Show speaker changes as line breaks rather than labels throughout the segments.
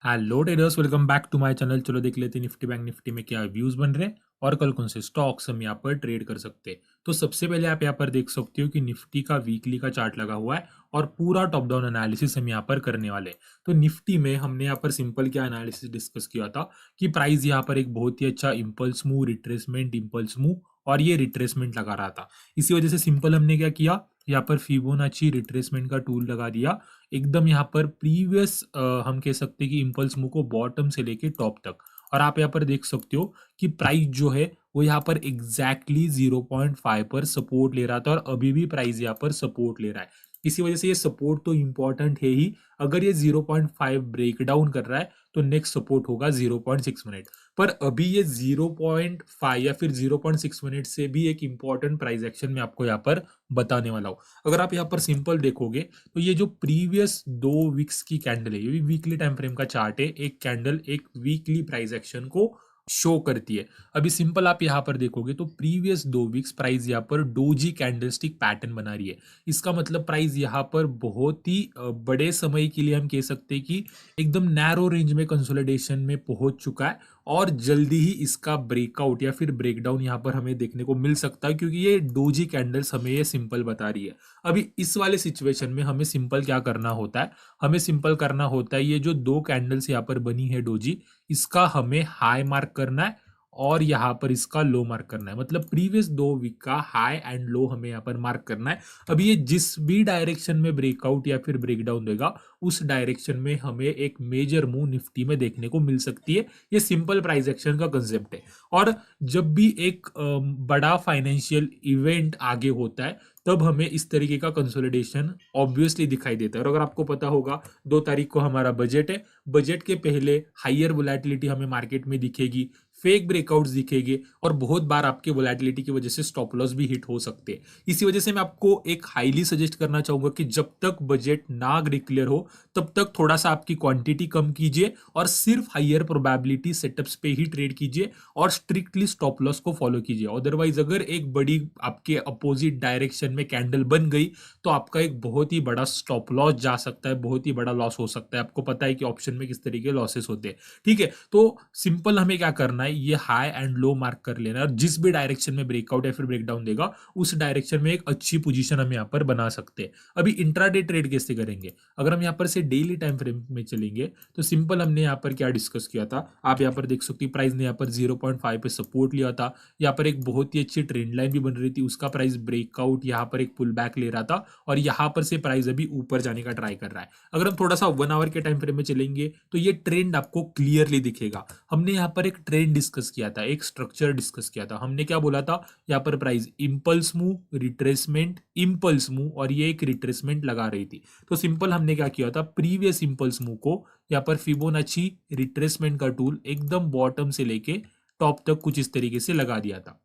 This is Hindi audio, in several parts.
Hello traders, welcome back to my channel. चलो देख लेते हैं निफ्टी बैंक निफ्टी में क्या व्यूज बन रहे हैं और कल कौन से स्टॉक्स हम यहाँ पर ट्रेड कर सकते हैं। तो सबसे पहले आप यहाँ पर देख सकते हो कि निफ्टी का वीकली का चार्ट लगा हुआ है और पूरा टॉप डाउन एनालिसिस हम यहाँ पर करने वाले हैं। तो निफ्टी में हमने यहाँ पर सिंपल क्या एनालिसिस डिस्कस किया था कि प्राइस यहाँ पर एक बहुत ही अच्छा impulse move, retracement, impulse move और ये रिट्रेसमेंट लगा रहा था। इसी वजह से सिंपल हमने क्या किया, यहाँ पर फिबोनाची रिट्रेसमेंट का टूल लगा दिया एकदम यहाँ पर प्रीवियस, हम कह सकते हैं कि इम्पल्स मूव को बॉटम से लेके टॉप तक। और आप यहाँ पर देख सकते हो कि प्राइस जो है वो यहाँ पर एग्जैक्टली 0.5 पर सपोर्ट ले रहा था और अभी भी प्राइस यहाँ पर सपोर्ट ले रहा है। इसी वजह से ये सपोर्ट तो इंपॉर्टेंट है ही। अगर ये 0.5 ब्रेक डाउन कर रहा है तो नेक्स्ट सपोर्ट होगा 0.6 मिनट। पर अभी ये 0.5 या फिर 0.6 मिनट से भी एक इंपॉर्टेंट प्राइस एक्शन मैं आपको यहाँ पर बताने वाला हूँ। अगर आप यहाँ पर सिंपल देखोगे तो ये जो प्रीवियस 2 वीक्स की कैंडल है, ये भी वीकली टाइम फ्रेम का चार्ट है, एक कैंडल एक वीकली प्राइस एक्शन को शो करती है। अभी सिंपल आप यहाँ पर देखोगे तो प्रीवियस 2 वीक्स प्राइस यहाँ पर डोजी कैंडलस्टिक पैटर्न बना रही है। इसका मतलब प्राइस यहाँ पर बहुत ही बड़े समय के लिए हम कह सकते हैं कि एकदम नैरो रेंज में कंसोलिडेशन में पहुंच चुका है और जल्दी ही इसका ब्रेकआउट या फिर ब्रेकडाउन यहाँ पर हमें देखने को मिल सकता है, क्योंकि ये डोजी कैंडल्स हमें ये सिंपल बता रही है। अभी इस वाले सिचुएशन में हमें सिंपल क्या करना होता है, हमें सिंपल करना होता है ये जो 2 कैंडल्स यहाँ पर बनी है डोजी, इसका हमें हाई मार्क करना है और यहाँ पर इसका लो मार्क करना है। मतलब प्रीवियस 2 वीक का हाई एंड लो हमें यहाँ पर मार्क करना है। अभी ये जिस भी डायरेक्शन में ब्रेकआउट या फिर ब्रेकडाउन देगा उस डायरेक्शन में हमें एक मेजर मूव निफ्टी में देखने को मिल सकती है। ये सिंपल प्राइस एक्शन का कंसेप्ट है। और जब भी एक बड़ा फाइनेंशियल इवेंट आगे होता है तब हमें इस तरीके का कंसोलिडेशन ऑब्वियसली दिखाई देता है। और अगर आपको पता होगा 2 तारीख को हमारा बजट है, बजट के पहले हाइयर वोलेटिलिटी हमें मार्केट में दिखेगी, फेक ब्रेकआउट्स दिखेंगे और बहुत बार आपके वोलेटिलिटी की वजह से स्टॉप लॉस भी हिट हो सकते हैं। इसी वजह से मैं आपको एक हाईली सजेस्ट करना चाहूंगा कि जब तक बजट ना डिक्लेयर हो तब तक थोड़ा सा आपकी क्वांटिटी कम कीजिए और सिर्फ हाइयर प्रोबेबिलिटी सेटअप्स पे ही ट्रेड कीजिए और स्ट्रिक्टली स्टॉप लॉस को फॉलो कीजिए। अदरवाइज अगर एक बड़ी आपके अपोजिट डायरेक्शन में कैंडल बन गई तो आपका एक बहुत ही बड़ा स्टॉप लॉस जा सकता है, बहुत ही बड़ा लॉस हो सकता है। आपको पता है कि ऑप्शन में किस तरीके लॉसेस होते हैं। ठीक है, तो सिंपल हमें क्या करना है, ये हाई एंड लो मार्क कर लेना है और जिस भी डायरेक्शन में ब्रेकआउट या फिर ब्रेकडाउन देगा उस डायरेक्शन में एक अच्छी पोजीशन हम यहाँ पर बना सकते हैं। अभी इंट्राडे ट्रेड कैसे करेंगे, अगर हम यहाँ पर से डेली टाइम फ्रेम में चलेंगे तो सिंपल हमने यहाँ पर क्या डिस्कस किया था, आप यहाँ पर देख सकते हैं प्राइस ने यहाँ पर 0.5 पे सपोर्ट लिया था। यहाँ पर एक बहुत ही अच्छी ट्रेंड लाइन भी बन रही थी, उसका प्राइस ब्रेकआउट यहाँ पर एक पुल बैक ले रहा था और यहाँ पर से प्राइस अभी ऊपर जाने का ट्राई कर रहा है। अगर हम थोड़ा सा 1 आवर के टाइम फ्रेम में चलेंगे तो ये ट्रेंड आपको क्लियरली दिखेगा। हमने यहाँ पर एक ट्रेंड डिस्कस किया था, एक स्ट्रक्चर डिस्कस किया था। हमने क्या बोला था, यहाँ पर price impulse move, retracement, impulse move और ये एक रिट्रेसमेंट लगा रही थी। तो सिंपल हमने क्या किया था, प्रीवियस इंपल्स मूव को यहाँ पर फिबोनाची रिट्रेसमेंट का टूल एकदम बॉटम से लेके टॉप तक कुछ इस तरीके से लगा दिया था।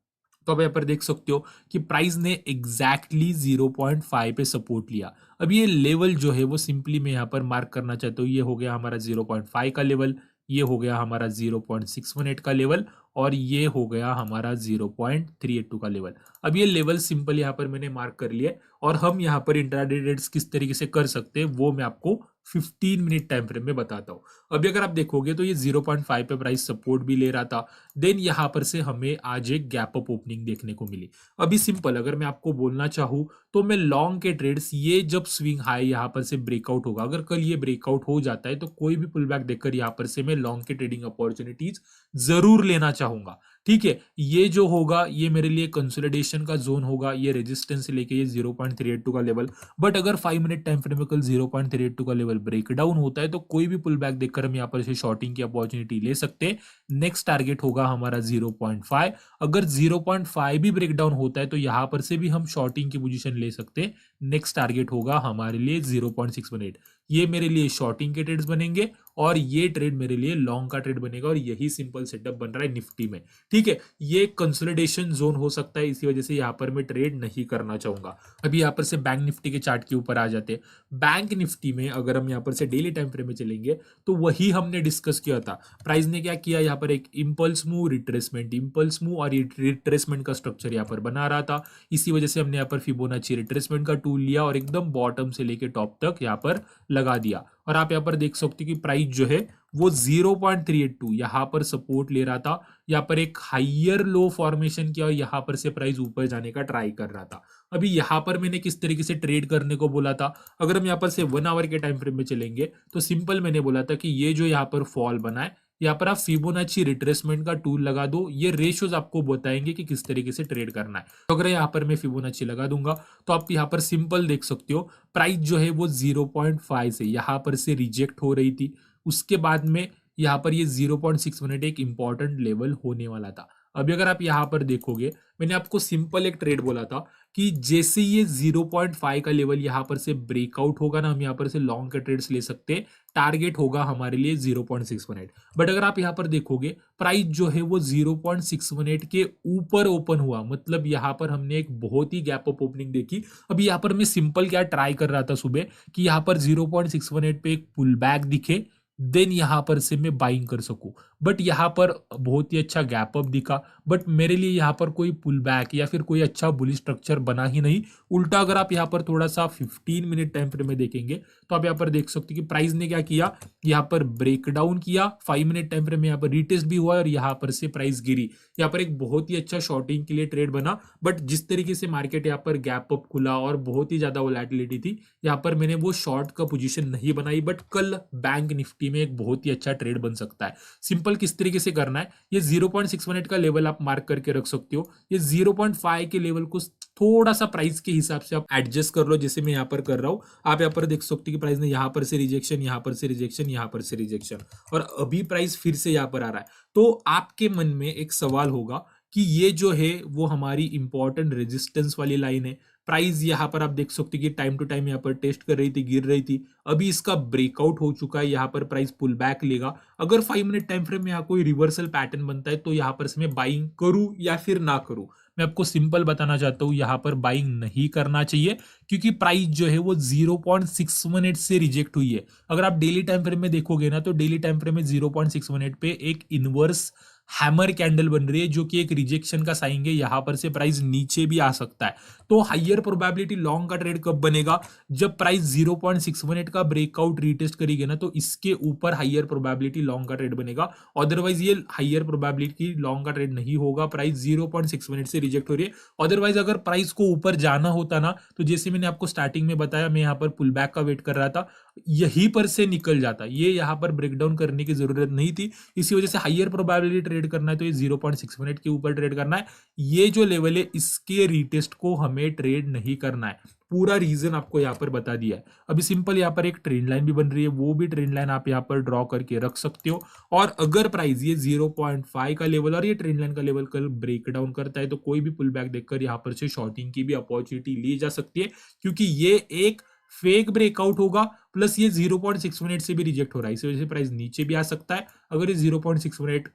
तो अब यहाँ पर देख सकते हो कि प्राइस ने एग्जैक्टली 0.5 पे सपोर्ट लिया। अब ये लेवल जो है वो सिंपली मैं यहाँ पर मार्क करना चाहता हूँ, ये हो गया हमारा 0.5 का लेवल, ये हो गया हमारा 0.618 का लेवल और ये हो गया हमारा 0.382 का लेवल। अब ये लेवल सिंपल यहाँ पर मैंने मार्क कर लिया और हम यहाँ पर इंट्राडे ट्रेड्स किस तरीके से कर सकते हैं वो मैं आपको 15 मिनट टाइम फ्रेम में बताता हूँ। अभी अगर आप देखोगे तो ये 0.5 पे प्राइस सपोर्ट भी ले रहा था, देन यहाँ पर से हमें आज एक गैप अप ओपनिंग देखने को मिली। अभी सिंपल अगर मैं आपको बोलना चाहूँ तो मैं लॉन्ग के ट्रेड्स, ये जब स्विंग हाई यहाँ पर से ब्रेकआउट होगा, अगर कल ये ब्रेकआउट हो जाता है तो कोई भी पुल बैक देखकर यहाँ पर से मैं लॉन्ग के ट्रेडिंग अपॉर्चुनिटीज जरूर लेना चाहूंगा। ठीक है, ये जो होगा ये मेरे लिए कंसोलिडेशन का जोन होगा, ये रेजिस्टेंस से लेके ये 0.382 का लेवल। बट अगर 5 मिनट टाइम फ्रेम में कल 0.382 का लेवल ब्रेकडाउन होता है तो कोई भी पुल बैक देखकर हम यहाँ पर से शॉर्टिंग की अपॉर्चुनिटी ले सकते हैं। नेक्स्ट टारगेट होगा हमारा 0.5। अगर 0.5 भी ब्रेकडाउन होता है तो यहाँ पर से भी हम शॉर्टिंग की पोजीशन ले सकते हैं। नेक्स्ट टारगेट होगा हमारे लिए 0.618। ये मेरे लिए शॉर्टिंग के ट्रेड्स बनेंगे और ये ट्रेड मेरे लिए लॉन्ग का ट्रेड बनेगा और यही सिंपल सेटअप बन रहा है निफ्टी में। ठीक है, ये कंसोलिडेशन जोन हो सकता है, इसी वजह से यहाँ पर मैं ट्रेड नहीं करना चाहूंगा। अभी यहाँ पर से बैंक निफ्टी के चार्ट के ऊपर आ जाते हैं। बैंक निफ्टी में अगर हम यहाँ पर से डेली टाइम फ्रेम में चलेंगे तो वही हमने डिस्कस किया था। प्राइस ने क्या किया, यहाँ पर एक impulse move, retracement, impulse move और रिट्रेसमेंट का स्ट्रक्चर यहाँ पर बना रहा था। इसी वजह से हमने यहाँ पर फिबोनाची रिट्रेसमेंट का टूल लिया और एकदम बॉटम से लेके टॉप तक यहाँ पर लगा दिया और आप यहाँ पर देख सकते हो कि प्राइस जो है वो 0.382 यहाँ पर सपोर्ट ले रहा था, यहाँ पर एक हाइयर लो फॉर्मेशन किया और यहाँ पर से प्राइस ऊपर जाने का ट्राई कर रहा था। अभी यहाँ पर मैंने किस तरीके से ट्रेड करने को बोला था, अगर हम यहाँ पर से 1 आवर के टाइम फ्रेम में चलेंगे तो सिंपल मैंने बोला था कि ये जो यहाँ पर फॉल बना है, यहाँ पर आप फिबोनाची रिट्रेसमेंट का टूल लगा दो, ये रेशियोज आपको बताएंगे कि किस तरीके से ट्रेड करना है। तो अगर यहाँ पर मैं फिबोनाची लगा दूंगा तो आप यहाँ पर सिंपल देख सकते हो प्राइस जो है वो 0.5 से यहाँ पर से रिजेक्ट हो रही थी, उसके बाद में यहाँ पर ये 0.618 एक इंपॉर्टेंट लेवल होने वाला था। अभी अगर आप यहाँ पर देखोगे, मैंने आपको सिंपल एक ट्रेड बोला था कि जैसे ये 0.5 का लेवल यहाँ पर से ब्रेकआउट होगा ना, हम यहाँ पर से लॉन्ग के ट्रेड्स ले सकते हैं। टारगेट होगा हमारे लिए 0.618। बट अगर आप यहाँ पर देखोगे प्राइस जो है वो 0.618 के ऊपर ओपन हुआ, मतलब यहाँ पर हमने एक बहुत ही गैप अप ओपनिंग देखी। अभी यहाँ पर मैं सिंपल क्या ट्राई कर रहा था सुबह कि यहाँ पर 0.618 पे एक पुल बैक दिखे, देन यहाँ पर से मैं बाइंग कर सकूं। बट यहाँ पर बहुत ही अच्छा गैप अप दिखा, बट मेरे लिए यहाँ पर कोई पुल बैक या फिर कोई अच्छा बुलिश स्ट्रक्चर बना ही नहीं। उल्टा अगर आप यहाँ पर थोड़ा सा 15 मिनट टाइम फ्रेम में देखेंगे तो आप यहाँ पर देख सकते हो कि प्राइस ने क्या किया, यहाँ पर ब्रेकडाउन किया, 5 मिनट टाइम फ्रेम में यहाँ पर रिटेस्ट भी हुआ और यहाँ पर से प्राइस गिरी। यहाँ पर एक बहुत ही अच्छा शॉर्टिंग के लिए ट्रेड बना, बट जिस तरीके से मार्केट यहाँ पर गैप अप खुला और बहुत ही ज्यादा वोलेटिलिटी थी, यहाँ पर मैंने वो शॉर्ट का पोजीशन नहीं बनाई। बट कल बैंक निफ्टी में एक बहुत ही अच्छा ट्रेड बन सकता है। सिंपल किस तरीके से करना है, ये 0.618 का लेवल आप मार्क करके रख सकते हो, ये 0.5 के लेवल को थोड़ा सा प्राइस के हिसाब से आप एडजस्ट कर लो, जैसे मैं यहाँ पर कर रहा हूं। आप यहाँ पर देख सकते हो कि प्राइस ने यहाँ पर से रिजेक्शन, यहाँ पर से रिजेक्शन, यहाँ पर से रिजेक्शन, और अभी प्राइस फिर से यहाँ पर आ रहा है। तो आपके मन में एक सवाल होगा कि ये जो है वो हमारी इंपॉर्टेंट रेजिस्टेंस वाली लाइन है। प्राइस यहाँ पर आप देख सकते हो कि टाइम टू टाइम यहाँ पर टेस्ट कर रही थी, गिर रही थी, अभी इसका ब्रेकआउट हो चुका है, यहाँ पर प्राइस पुल बैक लेगा। अगर 5 मिनट टाइम फ्रेम में यहाँ कोई रिवर्सल पैटर्न बनता है तो यहाँ पर से मैं बाइंग करूं या फिर ना करूं। मैं आपको सिंपल बताना चाहता हूं, यहाँ पर बाइंग नहीं करना चाहिए क्योंकि प्राइस जो है वो 0.618 से रिजेक्ट हुई है। अगर आप डेली टाइम फ्रेम में देखोगे ना तो डेली टाइम फ्रेम में 0.618 पे एक इनवर्स हैमर कैंडल बन रही है जो कि एक रिजेक्शन का साइन है, यहां पर से प्राइस नीचे भी आ सकता है। तो हाइयर प्रोबेबिलिटी लॉन्ग का ट्रेड कब बनेगा, जब प्राइस 0.618 का ब्रेकआउट रीटेस्ट करेगी ना, तो इसके ऊपर हाइयर प्रोबेबिलिटी लॉन्ग का ट्रेड बनेगा। अदरवाइज ये हाइयर प्रोबेबिलिटी लॉन्ग का ट्रेड नहीं होगा, प्राइस 0.618 से रिजेक्ट हो रही है। अदरवाइज अगर प्राइस को ऊपर जाना होता ना, तो जैसे मैंने आपको स्टार्टिंग में बताया, मैं यहाँ पर पुल बैक का वेट कर रहा था, यहीं पर से निकल जाता, ये यहाँ पर ब्रेकडाउन करने की जरूरत नहीं थी। इसी वजह से हाइयर प्रोबेबिलिटी ट्रेड करना है तो ये 0.618 के ऊपर ट्रेड करना है। ये जो लेवल है इसके रीटेस्ट को हमें ट्रेड नहीं करना है। पूरा रीजन आपको यहाँ पर बता दिया है। अभी सिंपल यहाँ पर एक ट्रेंड लाइन भी बन रही है, वो भी ट्रेंड लाइन आप यहाँ पर ड्रॉ करके रख सकते हो। और अगर प्राइस ये 0.5 का लेवल और ये ट्रेंड लाइन का लेवल कल ब्रेकडाउन करता है तो कोई भी पुल बैक देखकर यहाँ पर से शॉर्टिंग की भी अपॉर्चुनिटी ली जा सकती है, क्योंकि ये एक फेक ब्रेकआउट होगा, प्लस ये 0.618 से भी रिजेक्ट हो रहा है, इस वजह से प्राइस नीचे भी आ सकता है। अगर ये 0.618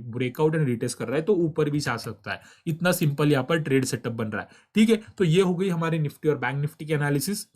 ब्रेकआउट एंड रिटेस्ट कर रहा है तो ऊपर भी आ सकता है। इतना सिंपल यहाँ पर ट्रेड सेटअप बन रहा है। ठीक है, तो ये हो गई हमारे निफ्टी और बैंक निफ्टी के एनालिसिस।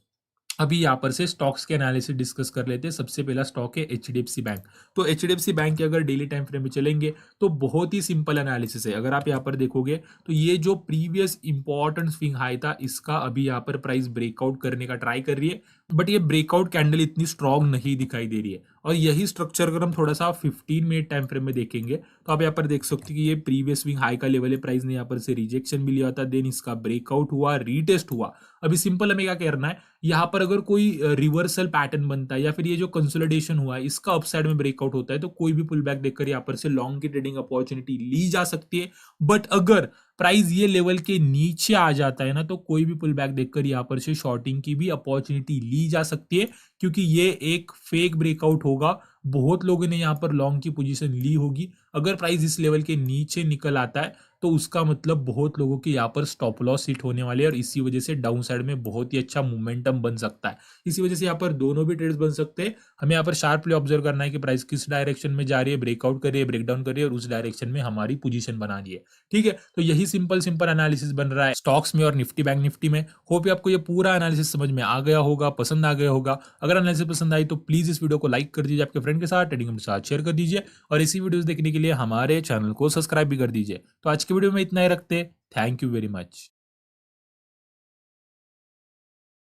अभी यहाँ पर से स्टॉक्स के एनालिसिस डिस्कस कर लेते हैं। सबसे पहला स्टॉक है एचडीएफसी बैंक। तो एचडीएफसी बैंक के अगर डेली टाइम फ्रेम में चलेंगे तो बहुत ही सिंपल एनालिसिस है। अगर आप यहाँ पर देखोगे तो ये जो प्रीवियस इंपॉर्टेंट स्विंग हाई था, इसका अभी यहाँ पर प्राइस ब्रेकआउट करने का ट्राई कर रही है, बट ये ब्रेकआउट कैंडल इतनी स्ट्रांग नहीं दिखाई दे रही है। और यही स्ट्रक्चर अगर हम थोड़ा सा 15 मिनट टाइम फ्रेम में देखेंगे तो आप यहाँ पर देख सकते हैं कि ये प्रीवियस स्विंग हाई का लेवल है, प्राइस ने यहाँ पर से रिजेक्शन भी लिया था, देन इसका ब्रेकआउट हुआ, रीटेस्ट हुआ। अभी सिंपल हमें क्या करना है, यहाँ पर अगर कोई रिवर्सल पैटर्न बनता है या फिर ये जो कंसोलिडेशन हुआ है इसका अपसाइड में ब्रेकआउट होता है तो कोई भी पुल बैक देखकर यहाँ पर से लॉन्ग की ट्रेडिंग अपॉर्चुनिटी ली जा सकती है। बट अगर प्राइस ये लेवल के नीचे आ जाता है ना, तो कोई भी पुल बैक देखकर यहाँ पर से शॉर्टिंग की भी अपॉर्चुनिटी ली जा सकती है, क्योंकि ये एक फेक ब्रेकआउट होगा। बहुत लोगों ने यहाँ पर लॉन्ग की पोजीशन ली होगी। अगर प्राइस इस लेवल के नीचे निकल आता है तो उसका मतलब बहुत लोगों के यहाँ पर स्टॉप लॉस हिट होने वाले हैं और इसी वजह से डाउन साइड में बहुत ही अच्छा मोमेंटम बन सकता है। इसी वजह से यहाँ पर दोनों भी ट्रेड्स बन सकते हैं। हमें यहाँ पर शार्पली ऑब्जर्व करना है कि प्राइस किस डायरेक्शन में जा रही है, ब्रेकआउट कर रही है, ब्रेकडाउन कर रही है, और उस डायरेक्शन में हमारी पोजीशन बनानी है। ठीक है, तो यही सिंपल एनालिसिस बन रहा है स्टॉक्स में और निफ्टी बैंक निफ्टी में। होप आपको ये पूरा एनालिसिस समझ में आ गया होगा, पसंद आ गया होगा। अगर एनालिसिस पसंद आई तो प्लीज इस वीडियो को लाइक कर दीजिए, आपके फ्रेंड के साथ, ट्रेडिंग के साथ शेयर कर दीजिए, और इसी वीडियोस देखने के लिए हमारे चैनल को सब्सक्राइब भी कर दीजिए। तो आज की वीडियो में इतना ही रखते हैं। Thank you very much.